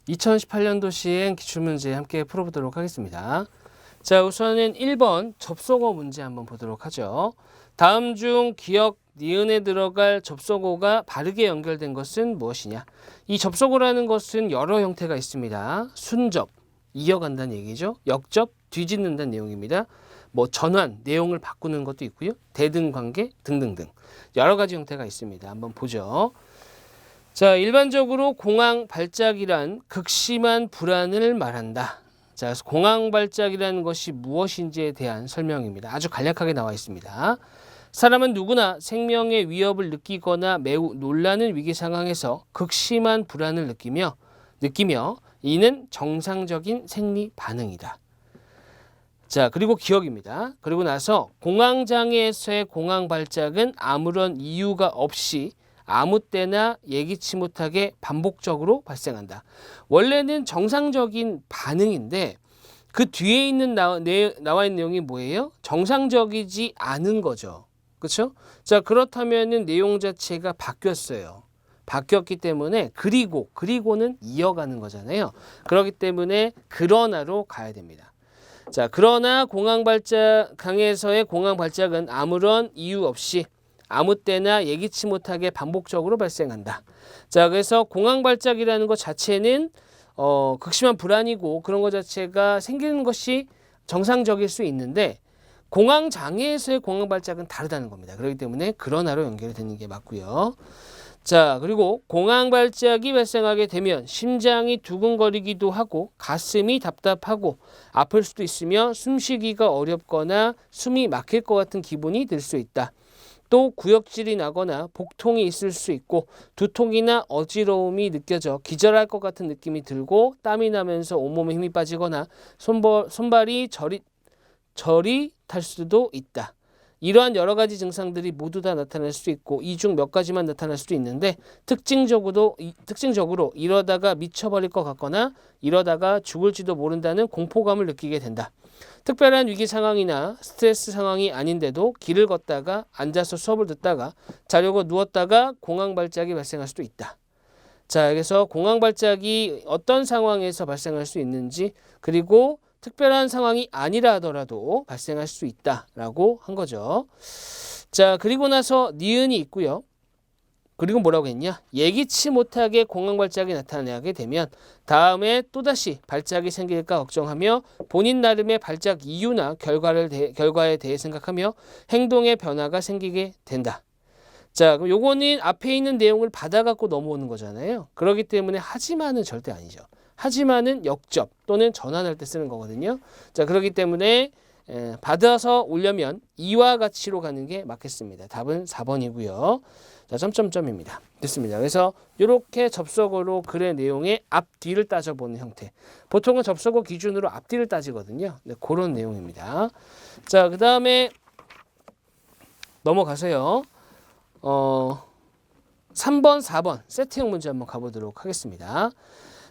2018년도 시행 기출문제 함께 풀어보도록 하겠습니다. 자, 우선은 1번 접속어 문제 한번 보도록 하죠. 다음 중 기역, 니은에 들어갈 접속어가 바르게 연결된 것은 무엇이냐? 이 접속어라는 것은 여러 형태가 있습니다. 순접, 이어간다는 얘기죠. 역접, 뒤집는다는 내용입니다. 뭐 전환, 내용을 바꾸는 것도 있고요. 대등관계 등등등 여러 가지 형태가 있습니다. 한번 보죠. 자, 일반적으로 공황 발작이란 극심한 불안을 말한다. 자, 그래서 공황 발작이라는 것이 무엇인지에 대한 설명입니다. 아주 간략하게 나와 있습니다. 사람은 누구나 생명의 위협을 느끼거나 매우 놀라는 위기 상황에서 극심한 불안을 느끼며 이는 정상적인 생리 반응이다. 자, 그리고 기억입니다. 그리고 나서 공황장애에서의 공황 발작은 아무런 이유가 없이 아무 때나 예기치 못하게 반복적으로 발생한다. 원래는 정상적인 반응인데 그 뒤에 있는 나와 있는 내용이 뭐예요? 정상적이지 않은 거죠. 그렇죠? 자, 그렇다면은 내용 자체가 바뀌었어요. 바뀌었기 때문에 그리고는 이어가는 거잖아요. 그렇기 때문에 그러나로 가야 됩니다. 자, 그러나 강에서의 공황 발작은 아무런 이유 없이 아무 때나 예기치 못하게 반복적으로 발생한다. 자, 그래서 공황 발작이라는 것 자체는 극심한 불안이고 그런 것 자체가 생기는 것이 정상적일 수 있는데 공황 장애에서의 공황 발작은 다르다는 겁니다. 그렇기 때문에 그러나로 연결이 되는 게 맞고요. 자, 그리고 공황 발작이 발생하게 되면 심장이 두근거리기도 하고 가슴이 답답하고 아플 수도 있으며 숨쉬기가 어렵거나 숨이 막힐 것 같은 기분이 들 수 있다. 또 구역질이 나거나 복통이 있을 수 있고 두통이나 어지러움이 느껴져 기절할 것 같은 느낌이 들고 땀이 나면서 온몸에 힘이 빠지거나 손발이 저리 탈 수도 있다. 이러한 여러 가지 증상들이 모두 다 나타날 수 있고 이 중 몇 가지만 나타날 수도 있는데 특징적으로 이러다가 미쳐버릴 것 같거나 이러다가 죽을지도 모른다는 공포감을 느끼게 된다. 특별한 위기 상황이나 스트레스 상황이 아닌데도 길을 걷다가 앉아서 수업을 듣다가 자려고 누웠다가 공황 발작이 발생할 수도 있다. 자, 그래서 공황 발작이 어떤 상황에서 발생할 수 있는지 그리고 특별한 상황이 아니라 하더라도 발생할 수 있다라고 한 거죠. 자, 그리고 나서 니은이 있고요. 그리고 뭐라고 했냐? 예기치 못하게 공황 발작이 나타나게 되면 다음에 또다시 발작이 생길까 걱정하며 본인 나름의 발작 이유나 결과에 대해 생각하며 행동의 변화가 생기게 된다. 자, 그럼 요거는 앞에 있는 내용을 받아갖고 넘어오는 거잖아요. 그렇기 때문에 하지만은 절대 아니죠. 하지만은 역접 또는 전환할 때 쓰는 거거든요. 자, 그렇기 때문에 받아서 오려면 이와 같이로 가는 게 맞겠습니다. 답은 4번이고요. 자, 점점점입니다. 됐습니다. 그래서 이렇게 접속어로 글의 내용의 앞뒤를 따져보는 형태. 보통은 접속어 기준으로 앞뒤를 따지거든요. 네, 그런 내용입니다. 자, 그 다음에 넘어가서요. 3번, 4번 세트형 문제 한번 가보도록 하겠습니다.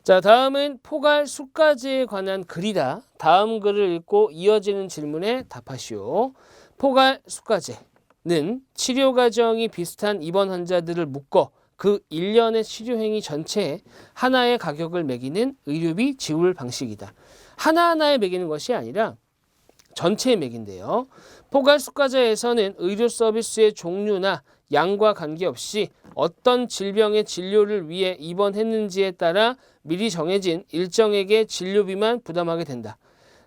자, 다음은 포괄 수까지에 관한 글이다. 다음 글을 읽고 이어지는 질문에 답하시오. 포괄 수까지는 치료 과정이 비슷한 입원 환자들을 묶어 그 1년의 치료 행위 전체에 하나의 가격을 매기는 의료비 지불 방식이다. 하나하나에 매기는 것이 아니라 전체에 매긴대요. 포괄 수과자에서는 의료 서비스의 종류나 양과 관계없이 어떤 질병의 진료를 위해 입원했는지에 따라 미리 정해진 일정액의 진료비만 부담하게 된다.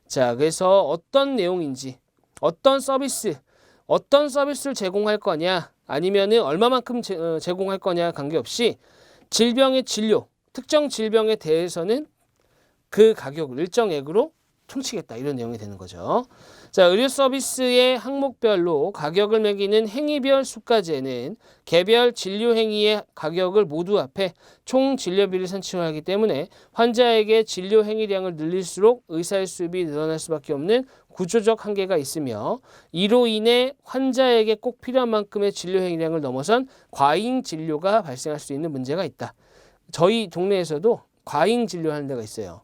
자, 그래서 어떤 내용인지, 어떤 서비스를 제공할 거냐, 아니면은 얼마만큼 제공할 거냐 관계없이 질병의 진료, 특정 질병에 대해서는 그 가격을 일정액으로 퉁치겠다 이런 내용이 되는 거죠. 자, 의료 서비스의 항목별로 가격을 매기는 행위별 수가제는 개별 진료 행위의 가격을 모두 합해 총 진료비를 산출하기 때문에 환자에게 진료 행위량을 늘릴수록 의사의 수입이 늘어날 수밖에 없는 구조적 한계가 있으며 이로 인해 환자에게 꼭 필요한 만큼의 진료 행위량을 넘어선 과잉 진료가 발생할 수 있는 문제가 있다. 저희 동네에서도 과잉 진료하는 데가 있어요.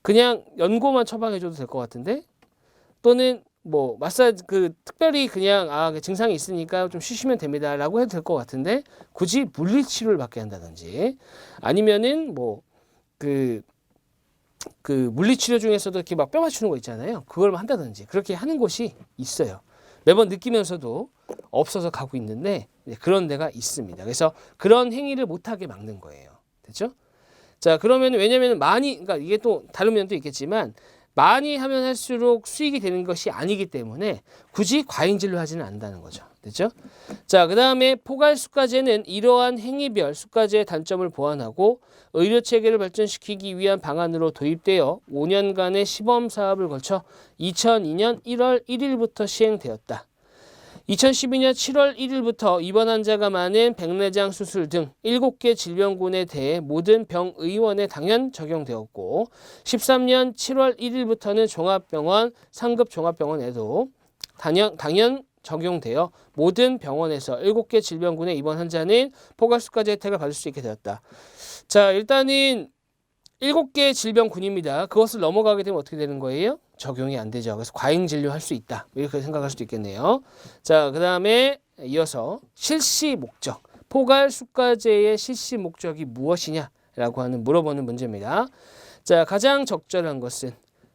그냥 연고만 처방해줘도 될 것 같은데 또는 뭐 마사지 특별히 그냥 증상이 있으니까 좀 쉬시면 됩니다라고 해도 될 것 같은데 굳이 물리치료를 받게 한다든지 아니면은 뭐 그 물리치료 중에서도 이렇게 막 뼈 맞추는 거 있잖아요. 그걸 한다든지 그렇게 하는 곳이 있어요. 매번 느끼면서도 없어서 가고 있는데 그런 데가 있습니다. 그래서 그런 행위를 못하게 막는 거예요. 됐죠? 자, 그러면 왜냐면 많이, 그러니까 이게 또 다른 면도 있겠지만 많이 하면 할수록 수익이 되는 것이 아니기 때문에 굳이 과잉 진료하지는 않는다는 거죠. 됐죠? 자, 그 다음에 포괄수가제는 이러한 행위별 수가제의 단점을 보완하고 의료체계를 발전시키기 위한 방안으로 도입되어 5년간의 시범 사업을 거쳐 2002년 1월 1일부터 시행되었다. 2012년 7월 1일부터 입원 환자가 많은 백내장 수술 등 7개 질병군에 대해 모든 병의원에 당연 적용되었고 13년 7월 1일부터는 종합병원, 상급 종합병원에도 당연 적용되어 모든 병원에서 7개 질병군의 입원 환자는 포괄수가제 혜택을 받을 수 있게 되었다. 자, 일단은 7개 질병군입니다. 그것을 넘어가게 되면 어떻게 되는 거예요? 적용이 안 되죠. 그래서 과잉 진료할 수 있다. 이렇게 생각할 수도 있겠네요. 자, 그 다음에 이어서 실시 목적. 포괄수가제의 실시 목적이 무엇이냐라고 하는 물어보는 문제입니다. 자, 가장 적절한 것은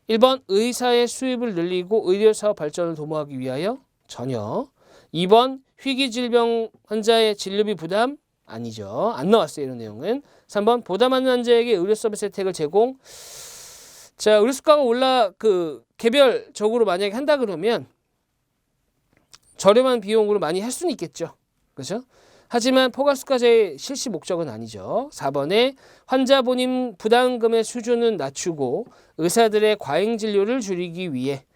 1번 의사의 수입을 늘리고 의료사업 발전을 도모하기 위하여 전혀. 2번 희귀질병 환자의 진료비 부담 아니죠. 안 나왔어요. 이런 내용은. 3번 보다 많은 환자에게 의료 서비스 혜택을 제공. 자, 의료 수가가 개별적으로 만약에 한다 그러면 저렴한 비용으로 많이 할 수는 있겠죠. 그렇죠? 하지만 포괄수가제의 실시 목적은 아니죠. 4번에 환자 본인 부담금의 수준은 낮추고 의사들의 과잉 진료를 줄이기 위해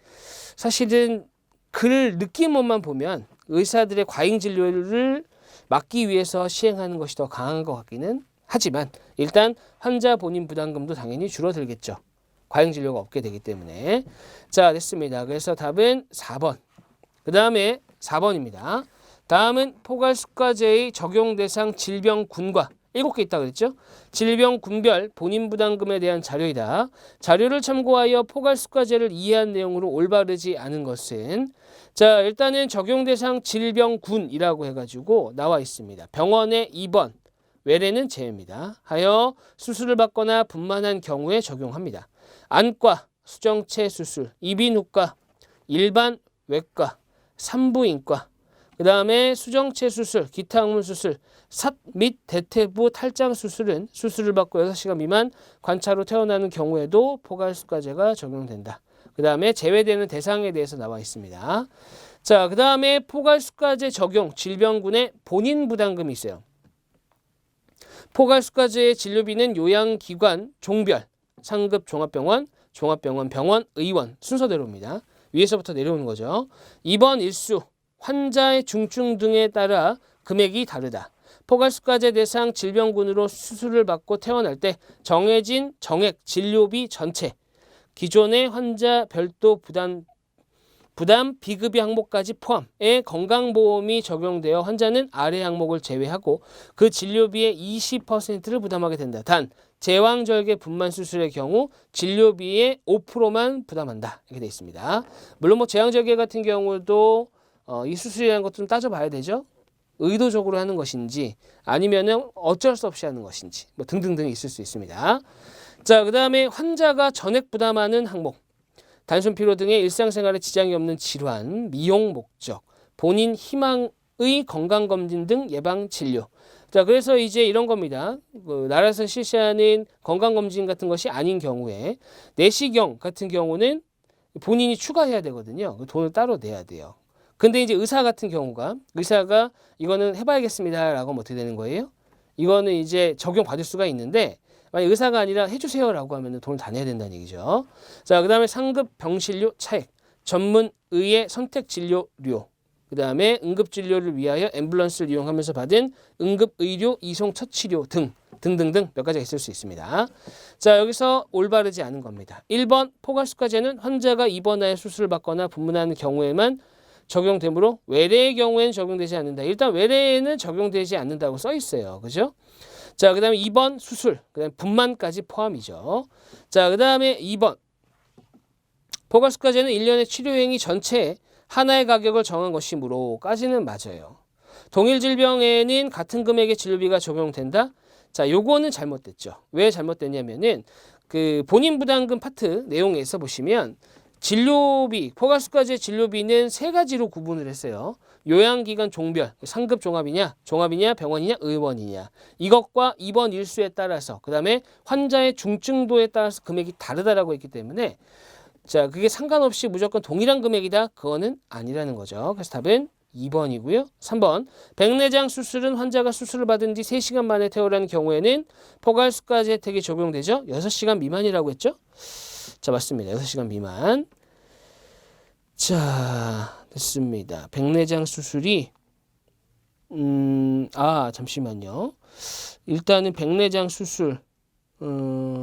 사실은 글 느낌만 보면 의사들의 과잉 진료를 막기 위해서 시행하는 것이 더 강한 것 같기는 하지만 일단 환자 본인 부담금도 당연히 줄어들겠죠. 과잉 진료가 없게 되기 때문에. 자, 됐습니다. 그래서 답은 4번. 그 다음에 4번입니다. 다음은 포괄수가제의 적용 대상 질병군과 7개 있다고 그랬죠? 질병군별 본인 부담금에 대한 자료이다. 자료를 참고하여 포괄수가제를 이해한 내용으로 올바르지 않은 것은 자, 일단은 적용 대상 질병군이라고 해가지고 나와 있습니다. 병원의 입원, 외래는 제외입니다. 하여 수술을 받거나 분만한 경우에 적용합니다. 안과, 수정체 수술, 이비인후과, 일반 외과, 산부인과, 그 다음에 수정체 수술, 기타 항문 수술, 삿 및 대퇴부 탈장 수술은 수술을 받고 6시간 미만 관찰 후 퇴원하는 경우에도 포괄수가제가 적용된다. 그 다음에 제외되는 대상에 대해서 나와 있습니다. 자, 그 다음에 포괄수가제 적용 질병군의 본인 부담금이 있어요. 포괄수가제의 진료비는 요양기관 종별, 상급 종합병원, 종합병원, 병원, 의원 순서대로입니다. 위에서부터 내려오는 거죠. 입원 일수, 환자의 중증 등에 따라 금액이 다르다. 포괄수가제 대상 질병군으로 수술을 받고 퇴원할 때 정해진 정액 진료비 전체, 기존의 환자 별도 부담 비급여 항목까지 포함의 건강보험이 적용되어 환자는 아래 항목을 제외하고 그 진료비의 20%를 부담하게 된다. 단 제왕절개 분만 수술의 경우 진료비의 5%만 부담한다. 이렇게 되어 있습니다. 물론 제왕절개 같은 경우도 이 수술이라는 것도 좀 따져봐야 되죠. 의도적으로 하는 것인지 아니면은 어쩔 수 없이 하는 것인지 등등등 있을 수 있습니다. 자, 그 다음에 환자가 전액 부담하는 항목. 단순 피로 등의 일상생활에 지장이 없는 질환, 미용 목적, 본인 희망의 건강검진 등 예방진료. 자, 그래서 이제 이런 겁니다. 나라에서 실시하는 건강검진 같은 것이 아닌 경우에 내시경 같은 경우는 본인이 추가해야 되거든요. 돈을 따로 내야 돼요. 근데 이제 의사 같은 경우가 의사가 이거는 해봐야겠습니다 라고 하면 어떻게 되는 거예요? 이거는 이제 적용받을 수가 있는데 만약 의사가 아니라 해주세요라고 하면 돈을 다 내야 된다는 얘기죠. 자, 그 다음에 상급 병실료 차액, 전문 의의 선택 진료료, 그 다음에 응급진료를 위하여 앰뷸런스를 이용하면서 받은 응급의료 이송 처치료 등등등 몇 가지가 있을 수 있습니다. 자, 여기서 올바르지 않은 겁니다. 1번 포괄수가제는 환자가 입원하여 수술을 받거나 분문하는 경우에만 적용되므로 외래의 경우에는 적용되지 않는다. 일단 외래에는 적용되지 않는다고 써 있어요. 그죠? 자, 그 다음에 2번 수술, 그 다음에 분만까지 포함이죠. 자, 그 다음에 2번 포괄수가제는 1년의 치료행위 전체에 하나의 가격을 정한 것이므로까지는 맞아요. 동일 질병에는 같은 금액의 진료비가 적용된다. 자, 요거는 잘못됐죠. 왜 잘못됐냐면은 그 본인 부담금 파트 내용에서 보시면 진료비, 포괄수까지의 진료비는 세 가지로 구분을 했어요. 요양기관 종별, 상급 종합이냐, 병원이냐, 의원이냐. 이것과 입원 일수에 따라서, 그 다음에 환자의 중증도에 따라서 금액이 다르다라고 했기 때문에 자, 그게 상관없이 무조건 동일한 금액이다. 그거는 아니라는 거죠. 그래서 답은 2번이고요. 3번. 백내장 수술은 환자가 수술을 받은 뒤 3시간 만에 퇴원하는 경우에는 포괄수까지 혜택이 적용되죠. 6시간 미만이라고 했죠. 자, 맞습니다. 6시간 미만. 자, 됐습니다. 백내장 수술이 잠시만요. 일단은 백내장 수술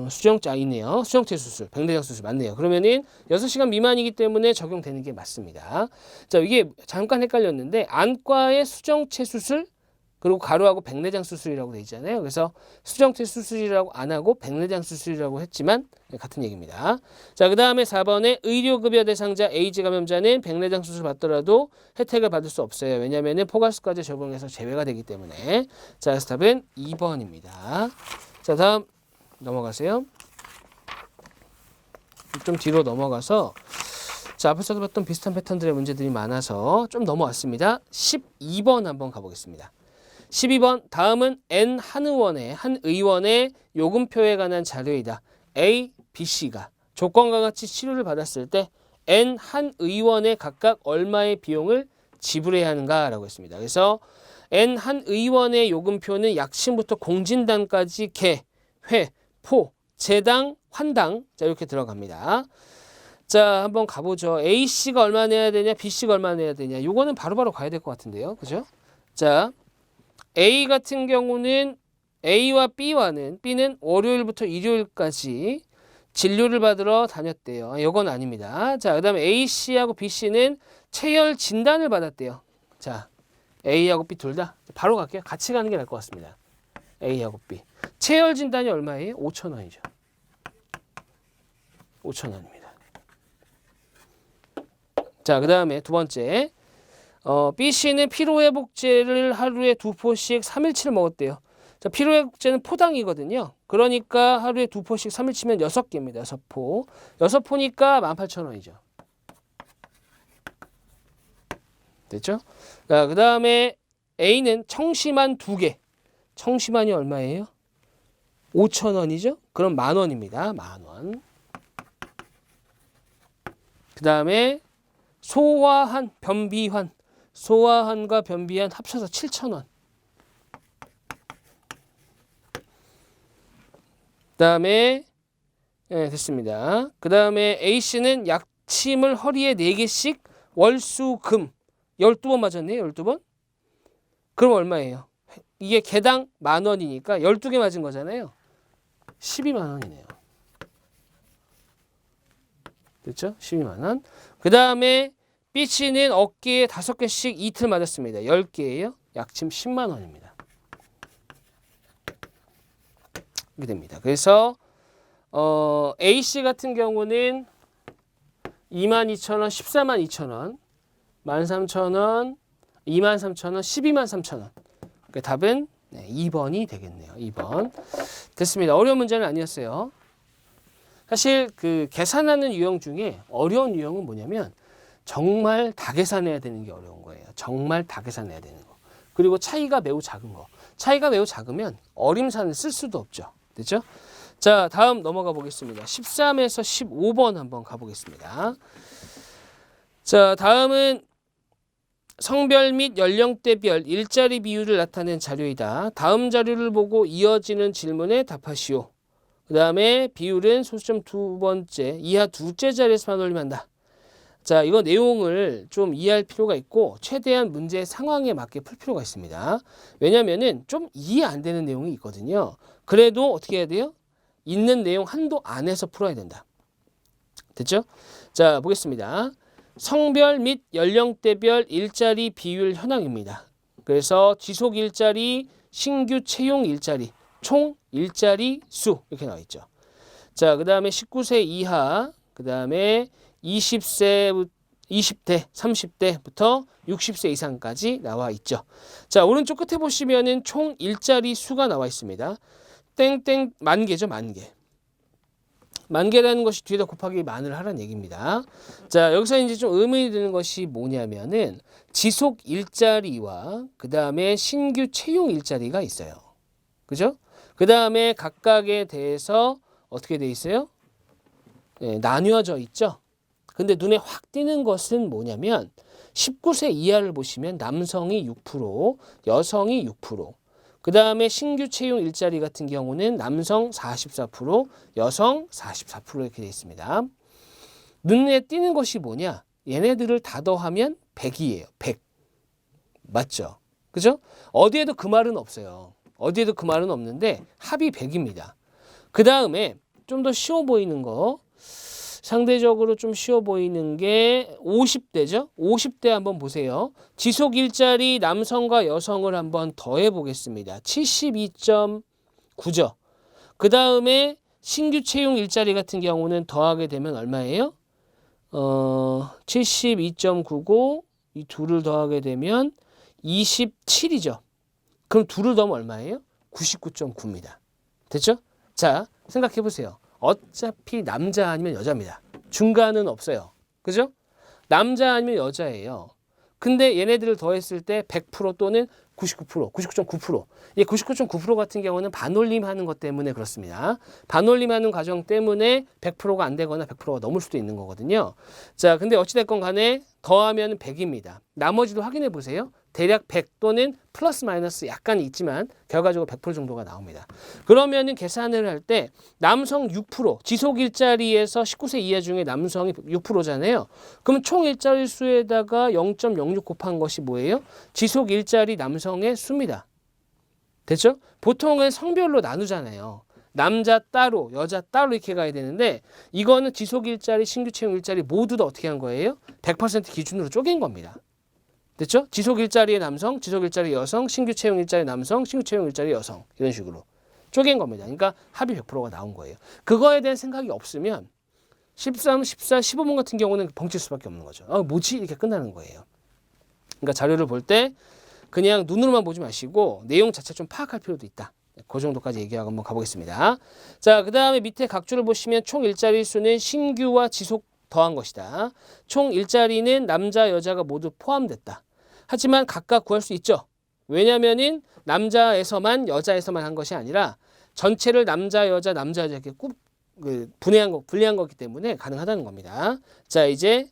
수정자이네요. 수정체 수술, 백내장 수술 맞네요. 그러면은 6시간 미만이기 때문에 적용되는 게 맞습니다. 자, 이게 잠깐 헷갈렸는데 안과의 수정체 수술 그리고 가로하고 백내장 수술이라고 돼 있잖아요. 그래서 수정체 수술이라고 안 하고 백내장 수술이라고 했지만 같은 얘기입니다. 자, 그 다음에 4번에 의료급여 대상자 에이즈 감염자는 백내장 수술 받더라도 혜택을 받을 수 없어요. 왜냐하면 포괄수까지 적용해서 제외가 되기 때문에. 자, 그래서 답은 2번입니다. 자, 다음 넘어가세요. 좀 뒤로 넘어가서 자, 앞에서도 봤던 비슷한 패턴들의 문제들이 많아서 좀 넘어왔습니다. 12번 한번 가보겠습니다. 12번 다음은 N 한 의원의 요금표에 관한 자료이다. A, B, C가 조건과 같이 치료를 받았을 때 N 한 의원에 각각 얼마의 비용을 지불해야 하는가라고 했습니다. 그래서 N 한 의원의 요금표는 약칭부터 공진단까지 개, 회, 포, 제당, 환당 자 이렇게 들어갑니다. 자, 한번 가보죠. A씨가 얼마 내야 되냐, B씨가 얼마 내야 되냐. 요거는 바로바로 가야 될 것 같은데요. 그죠? 자, A 같은 경우는 A와 B는 월요일부터 일요일까지 진료를 받으러 다녔대요. 이건 아닙니다. 자, 그 다음에 A씨하고 B씨는 체열 진단을 받았대요. 자, A하고 B 둘 다 바로 갈게요. 같이 가는 게 나을 것 같습니다. A하고 B. 체열 진단이 얼마예요? 5,000원이죠. 5,000원입니다. 자, 그 다음에 두 번째. B씨는 피로회복제를 하루에 2포씩 3일치를 먹었대요. 자, 피로회복제는 포당이거든요. 그러니까 하루에 2포씩 3일치면 6개입니다. 6포. 6포니까 18,000원이죠. 됐죠? 자, 그 다음에 A는 청심환 2개. 청심환이 얼마예요? 5,000원이죠? 그럼 10,000원입니다. 10,000원. 그 다음에 소화한, 변비환. 소화한과 변비한 합쳐서 7,000원. 그 다음에 됐습니다. 그 다음에 A씨는 약침을 허리에 4개씩 월수금 12번 맞았네요. 12번. 그럼 얼마예요? 이게 개당 10,000원이니까 12개 맞은 거잖아요. 12만 원이네요. 됐죠? 12만 원. 그 다음에 B씨는 어깨에 5개씩 이틀 맞았습니다. 10개예요. 약침 10만 원입니다. 이렇게 됩니다. 그래서 A씨 같은 경우는 22,000원, 142,000원, 13,000원, 23,000원, 123,000원. 그 답은 2번이 되겠네요. 2번. 됐습니다. 어려운 문제는 아니었어요. 사실 그 계산하는 유형 중에 어려운 유형은 뭐냐면 정말 다 계산해야 되는 게 어려운 거예요. 정말 다 계산해야 되는 거. 그리고 차이가 매우 작은 거. 차이가 매우 작으면 어림산을 쓸 수도 없죠. 됐죠? 자, 다음 넘어가 보겠습니다. 13에서 15번 한번 가보겠습니다. 자, 다음은 성별 및 연령대별 일자리 비율을 나타낸 자료이다. 다음 자료를 보고 이어지는 질문에 답하시오. 그 다음에 비율은 소수점 두 번째, 이하 둘째 자리에서만 올리면 한다. 자, 이거 내용을 좀 이해할 필요가 있고 최대한 문제의 상황에 맞게 풀 필요가 있습니다. 왜냐면은 좀 이해 안 되는 내용이 있거든요. 그래도 어떻게 해야 돼요? 있는 내용 한도 안에서 풀어야 된다. 됐죠? 자, 보겠습니다. 성별 및 연령대별 일자리 비율 현황입니다. 그래서 지속 일자리, 신규 채용 일자리, 총 일자리 수 이렇게 나와 있죠. 자, 그 다음에 19세 이하, 그 다음에 20세 20대, 30대부터 60세 이상까지 나와 있죠. 자, 오른쪽 끝에 보시면은 총 일자리 수가 나와 있습니다. 땡땡 만 개죠, 만 개. 만 개라는 것이 뒤에다 곱하기 만을 하라는 얘기입니다. 자, 여기서 이제 좀 의문이 드는 것이 뭐냐면은 지속 일자리와 그 다음에 신규 채용 일자리가 있어요. 그죠? 그 다음에 각각에 대해서 어떻게 돼 있어요? 네, 나뉘어져 있죠. 근데 눈에 확 띄는 것은 뭐냐면 19세 이하를 보시면 남성이 6%, 여성이 6%. 그 다음에 신규 채용 일자리 같은 경우는 남성 44%, 여성 44% 이렇게 되어 있습니다. 눈에 띄는 것이 뭐냐? 얘네들을 다 더하면 100이에요. 100. 맞죠? 그죠? 어디에도 그 말은 없어요. 어디에도 그 말은 없는데 합이 100입니다. 그 다음에 좀 더 쉬워 보이는 거, 상대적으로 좀 쉬워 보이는 게 50대죠. 50대 한번 보세요. 지속 일자리 남성과 여성을 한번 더해 보겠습니다. 72.9죠. 그 다음에 신규 채용 일자리 같은 경우는 더하게 되면 얼마예요? 72.9고 이 둘을 더하게 되면 27이죠. 그럼 둘을 더하면 얼마예요? 99.9입니다. 됐죠? 자, 생각해 보세요. 어차피 남자 아니면 여자입니다. 중간은 없어요. 그죠? 남자 아니면 여자예요. 근데 얘네들을 더했을 때 100% 또는 99%, 99.9%. 이 99.9% 같은 경우는 반올림하는 것 때문에 그렇습니다. 반올림하는 과정 때문에 100%가 안 되거나 100%가 넘을 수도 있는 거거든요. 자, 근데 어찌됐건 간에 더하면 100입니다. 나머지도 확인해 보세요. 대략 100 또는 플러스 마이너스 약간 있지만 결과적으로 100% 정도가 나옵니다. 그러면은 계산을 할 때 남성 6%, 지속 일자리에서 19세 이하 중에 남성이 6%잖아요. 그럼 총 일자리 수에다가 0.06 곱한 것이 뭐예요? 지속 일자리 남성의 수입니다. 됐죠? 보통은 성별로 나누잖아요. 남자 따로, 여자 따로 이렇게 가야 되는데 이거는 지속 일자리, 신규 채용 일자리 모두 다 어떻게 한 거예요? 100% 기준으로 쪼갠 겁니다. 됐죠? 지속 일자리의 남성, 지속 일자리 여성, 신규 채용 일자리 남성, 신규 채용 일자리 여성 이런 식으로 쪼갠 겁니다. 그러니까 합이 100%가 나온 거예요. 그거에 대한 생각이 없으면 13, 14, 15번 같은 경우는 벙칠 수밖에 없는 거죠. 뭐지? 이렇게 끝나는 거예요. 그러니까 자료를 볼 때 그냥 눈으로만 보지 마시고 내용 자체 좀 파악할 필요도 있다. 그 정도까지 얘기하고 한번 가보겠습니다. 자, 그 다음에 밑에 각주를 보시면 총 일자리 수는 신규와 지속 더한 것이다. 총 일자리는 남자, 여자가 모두 포함됐다. 하지만 각각 구할 수 있죠. 왜냐면은 남자에서만 여자에서만 한 것이 아니라 전체를 남자, 여자 이렇게 분리한 거기 때문에 가능하다는 겁니다. 자, 이제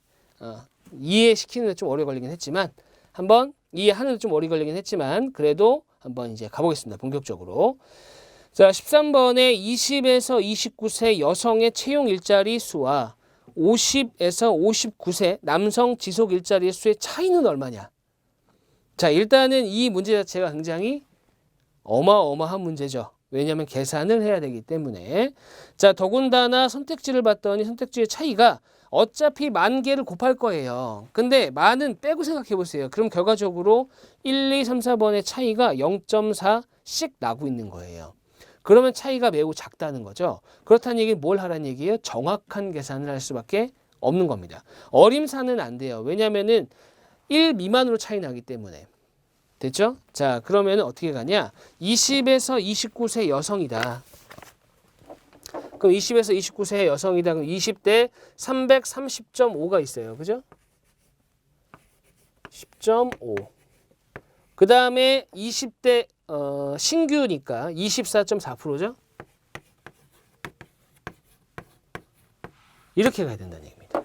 이해시키는 데 좀 오래 걸리긴 했지만 한번 이해하는 데 좀 오래 걸리긴 했지만 그래도 한번 이제 가보겠습니다. 본격적으로. 자, 13번에 20에서 29세 여성의 채용 일자리 수와 50에서 59세 남성 지속 일자리 수의 차이는 얼마냐? 자, 일단은 이 문제 자체가 굉장히 어마어마한 문제죠. 왜냐하면 계산을 해야 되기 때문에. 자, 더군다나 선택지를 봤더니 선택지의 차이가 어차피 만 개를 곱할 거예요. 근데 만은 빼고 생각해 보세요. 그럼 결과적으로 1, 2, 3, 4번의 차이가 0.4씩 나고 있는 거예요. 그러면 차이가 매우 작다는 거죠. 그렇다는 얘기는 뭘 하라는 얘기예요? 정확한 계산을 할 수밖에 없는 겁니다. 어림사는 안 돼요. 왜냐면은 1 미만으로 차이 나기 때문에. 됐죠? 자, 그러면 어떻게 가냐? 20에서 29세 여성이다. 그럼 20에서 29세 여성이다. 그럼 20대 330.5가 있어요. 그죠? 10.5. 그 다음에 20대 신규니까 24.4%죠? 이렇게 가야 된다는 얘기입니다.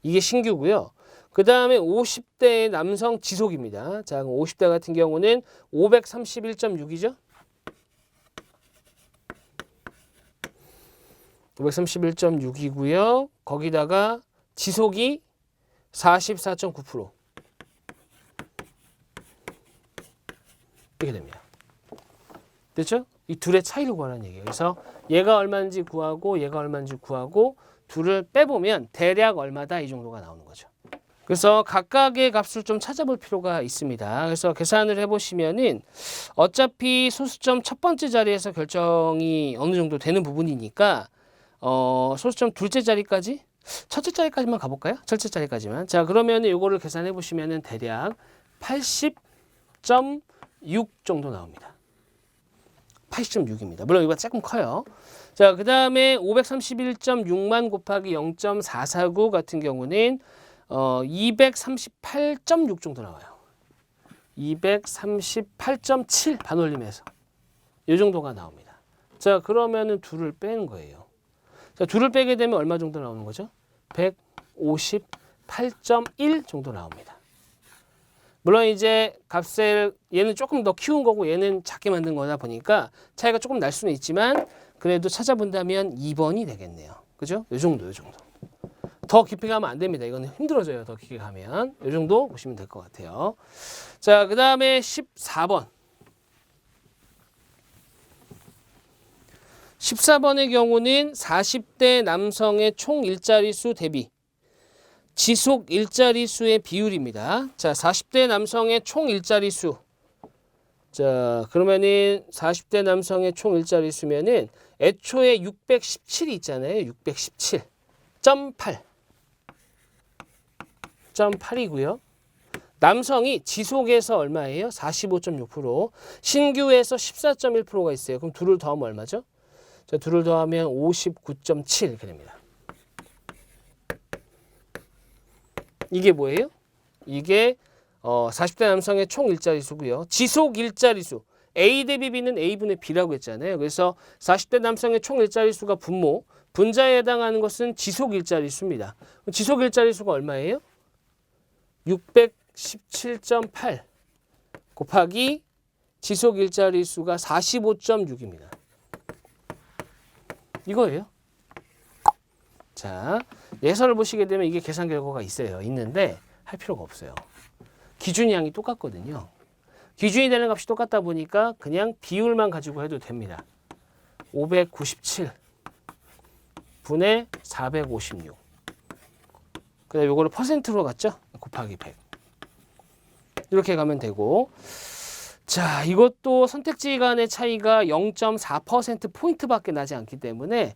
이게 신규고요. 그 다음에 50대 남성 지속입니다. 자, 50대 같은 경우는 531.6이죠? 531.6이고요. 거기다가 지속이 44.9%. 이렇게 됩니다. 됐죠? 이 둘의 차이를 구하라는 얘기예요. 그래서 얘가 얼마인지 구하고 얘가 얼마인지 구하고 둘을 빼보면 대략 얼마다 이 정도가 나오는 거죠. 그래서 각각의 값을 좀 찾아볼 필요가 있습니다. 그래서 계산을 해보시면은 어차피 소수점 첫 번째 자리에서 결정이 어느 정도 되는 부분이니까 소수점 둘째 자리까지 첫째 자리까지만 가볼까요? 첫째 자리까지만. 자, 그러면 이거를 계산해 보시면은 대략 80.6 정도 나옵니다. 80.6입니다. 물론 이거 조금 커요. 자, 그 다음에 531.6만 곱하기 0.449 같은 경우는 238.6 정도 나와요. 238.7 반올림해서 이 정도가 나옵니다. 자, 그러면은 둘을 빼는 거예요. 자, 둘을 빼게 되면 얼마 정도 나오는 거죠? 158.1 정도 나옵니다. 물론 이제 값을 얘는 조금 더 키운 거고 얘는 작게 만든 거다 보니까 차이가 조금 날 수는 있지만 그래도 찾아본다면 2번이 되겠네요. 그죠? 요 정도, 요 정도. 더 깊이 가면 안 됩니다. 이거는 힘들어져요. 더 깊게 가면. 요 정도 보시면 될 것 같아요. 자, 그 다음에 14번. 14번의 경우는 40대 남성의 총 일자리수 대비 지속 일자리수의 비율입니다. 자, 40대 남성의 총 일자리수. 자, 그러면은 40대 남성의 총 일자리수면은 애초에 617이 있잖아요. 617.8. 8이고요. 남성이 지속에서 얼마예요? 45.6%. 신규에서 14.1%가 있어요. 그럼 둘을 더하면 얼마죠? 자, 둘을 더하면 59.7 이렇게 됩니다. 이게 뭐예요? 이게 40대 남성의 총 일자리수고요. 지속 일자리수. A 대비 B는 A분의 B라고 했잖아요. 그래서 40대 남성의 총 일자리수가 분모, 분자에 해당하는 것은 지속 일자리수입니다. 지속 일자리수가 얼마예요? 617.8 곱하기 지속 일자리수가 45.6입니다. 이거예요. 자, 예서를 보시게 되면 이게 계산 결과가 있는데 할 필요가 없어요. 기준량이 똑같거든요. 기준이 되는 값이 똑같다 보니까 그냥 비율만 가지고 해도 됩니다. 597 분의 456. 그다음에 요거를 퍼센트로 갔죠? 곱하기 100. 이렇게 가면 되고. 자, 이것도 선택지 간의 차이가 0.4%포인트밖에 나지 않기 때문에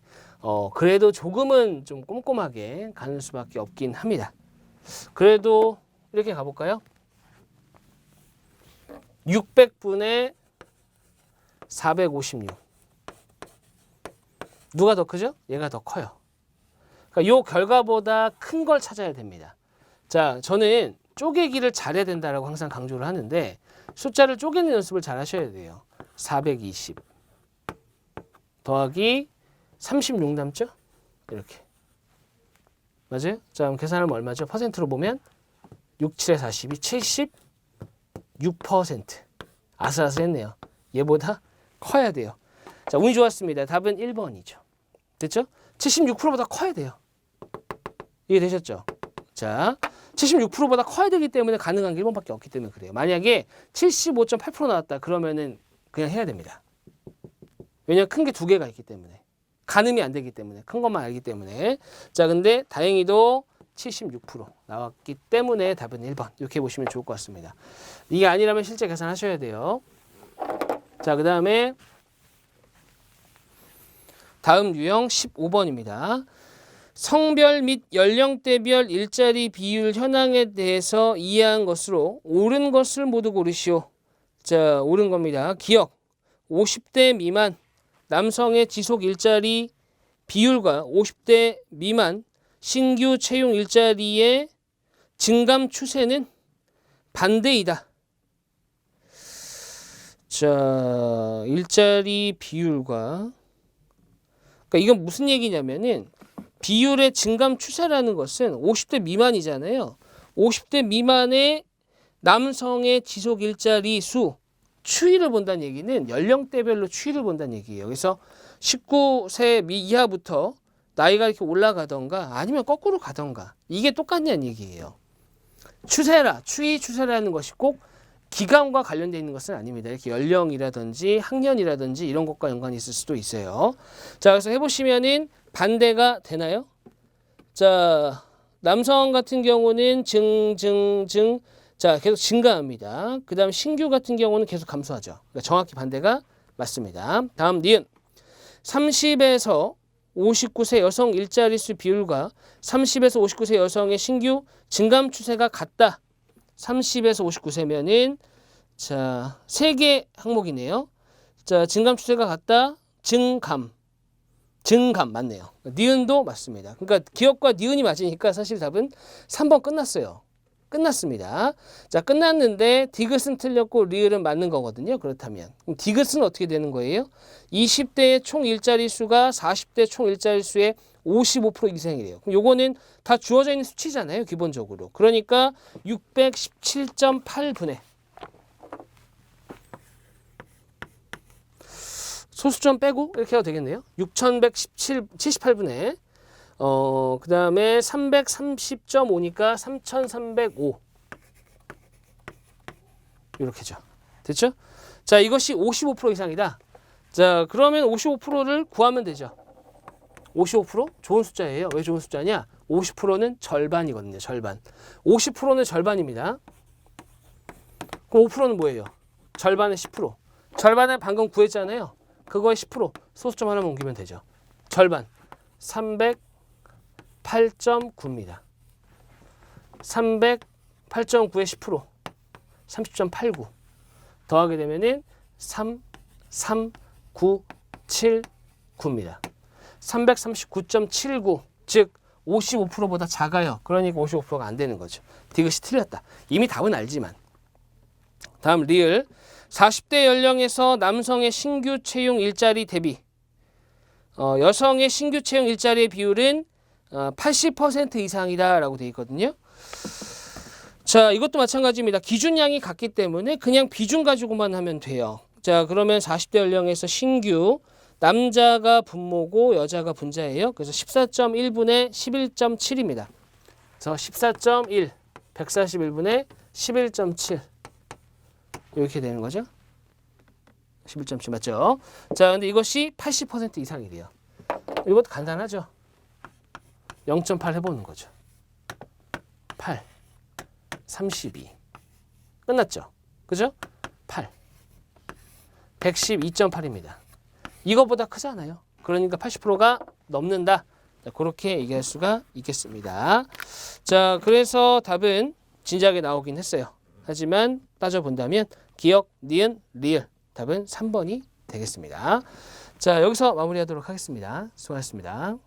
그래도 조금은 좀 꼼꼼하게 가는 수밖에 없긴 합니다. 그래도 이렇게 가볼까요? 600분의 456. 누가 더 크죠? 얘가 더 커요. 그러니까 이 결과보다 큰 걸 찾아야 됩니다. 자, 저는 쪼개기를 잘해야 된다라고 항상 강조를 하는데 숫자를 쪼개는 연습을 잘 하셔야 돼요. 420 더하기 36 남죠? 이렇게. 맞아요? 자, 그럼 계산하면 얼마죠? 퍼센트로 보면 6, 7에 42, 76%. 아슬아슬했네요. 얘보다 커야 돼요. 자, 운이 좋았습니다. 답은 1번이죠. 됐죠? 76%보다 커야 돼요. 이해되셨죠? 자, 76%보다 커야 되기 때문에 가능한 게 1번밖에 없기 때문에 그래요. 만약에 75.8% 나왔다 그러면은 그냥 해야 됩니다. 왜냐면 큰 게 두 개가 있기 때문에. 가늠이 안 되기 때문에. 큰 것만 알기 때문에. 자, 근데 다행히도 76% 나왔기 때문에 답은 1번. 이렇게 보시면 좋을 것 같습니다. 이게 아니라면 실제 계산하셔야 돼요. 자, 그 다음에 다음 유형 15번입니다. 성별 및 연령대별 일자리 비율 현황에 대해서 이해한 것으로 옳은 것을 모두 고르시오. 자, 옳은 겁니다. 기억 50대 미만 남성의 지속 일자리 비율과 50대 미만 신규 채용 일자리의 증감 추세는 반대이다. 자, 일자리 비율과 그러니까 이건 무슨 얘기냐면은 비율의 증감 추세라는 것은 50대 미만이잖아요. 50대 미만의 남성의 지속 일자리 수 추이를 본다는 얘기는 연령대별로 추이를 본다는 얘기예요. 그래서 19세 이하부터 나이가 이렇게 올라가던가 아니면 거꾸로 가던가 이게 똑같냐는 얘기예요. 추이 추세라는 것이 꼭 기간과 관련되어 있는 것은 아닙니다. 이렇게 연령이라든지 학년이라든지 이런 것과 연관이 있을 수도 있어요. 자, 그래서 해보시면은 반대가 되나요? 자, 남성 같은 경우는 자, 계속 증가합니다. 그 다음 신규 같은 경우는 계속 감소하죠. 그러니까 정확히 반대가 맞습니다. 다음 니은 30에서 59세 여성 일자리 수 비율과 30에서 59세 여성의 신규 증감 추세가 같다. 30에서 59세면은 자, 3개 항목이네요. 자, 증감 추세가 같다. 증감 맞네요. 니은도 맞습니다. 그러니까 기억과 니은이 맞으니까 사실 답은 3번 끝났어요. 끝났습니다. 자, 끝났는데 디귿은 틀렸고 리을은 맞는 거거든요. 그렇다면 그럼 디귿은 어떻게 되는 거예요? 20대의 총 일자리 수가 40대 총 일자리 수의 55% 이상이래요. 그럼 요거는 다 주어져 있는 수치잖아요. 기본적으로. 그러니까 617.8분의 소수점 빼고 이렇게 해도 되겠네요. 6178분의 그 다음에 330.5니까 3305 이렇게죠. 됐죠? 자, 이것이 55% 이상이다. 자, 그러면 55%를 구하면 되죠. 55% 좋은 숫자예요. 왜 좋은 숫자냐? 50%는 절반이거든요. 절반. 50%는 절반입니다. 그럼 5%는 뭐예요? 절반의 10%. 절반을 방금 구했잖아요. 그거의 10% 소수점 하나만 옮기면 되죠. 절반 308.9입니다. 308.9의 10% 30.89 더하게 되면은 33979입니다. 339.79 즉 55%보다 작아요. 그러니까 55%가 안 되는 거죠. 디귿이 틀렸다. 이미 답은 알지만. 다음 리을 40대 연령에서 남성의 신규 채용 일자리 대비 여성의 신규 채용 일자리의 비율은 80% 이상이다 라고 되어 있거든요. 자, 이것도 마찬가지입니다. 기준량이 같기 때문에 그냥 비중 가지고만 하면 돼요. 자, 그러면 40대 연령에서 신규 남자가 분모고 여자가 분자예요. 그래서 14.1분의 11.7입니다. 그래서 14.1 141분의 11.7 이렇게 되는 거죠. 11.7 맞죠? 자, 근데 이것이 80% 이상이래요. 이것도 간단하죠. 0.8 해보는 거죠. 8, 32 끝났죠? 그죠? 8 112.8입니다. 이거보다 크잖아요. 그러니까 80%가 넘는다. 자, 그렇게 얘기할 수가 있겠습니다. 자, 그래서 답은 진작에 나오긴 했어요. 하지만 따져본다면 기억, 니은, 리을 답은 3번이 되겠습니다. 자, 여기서 마무리하도록 하겠습니다. 수고하셨습니다.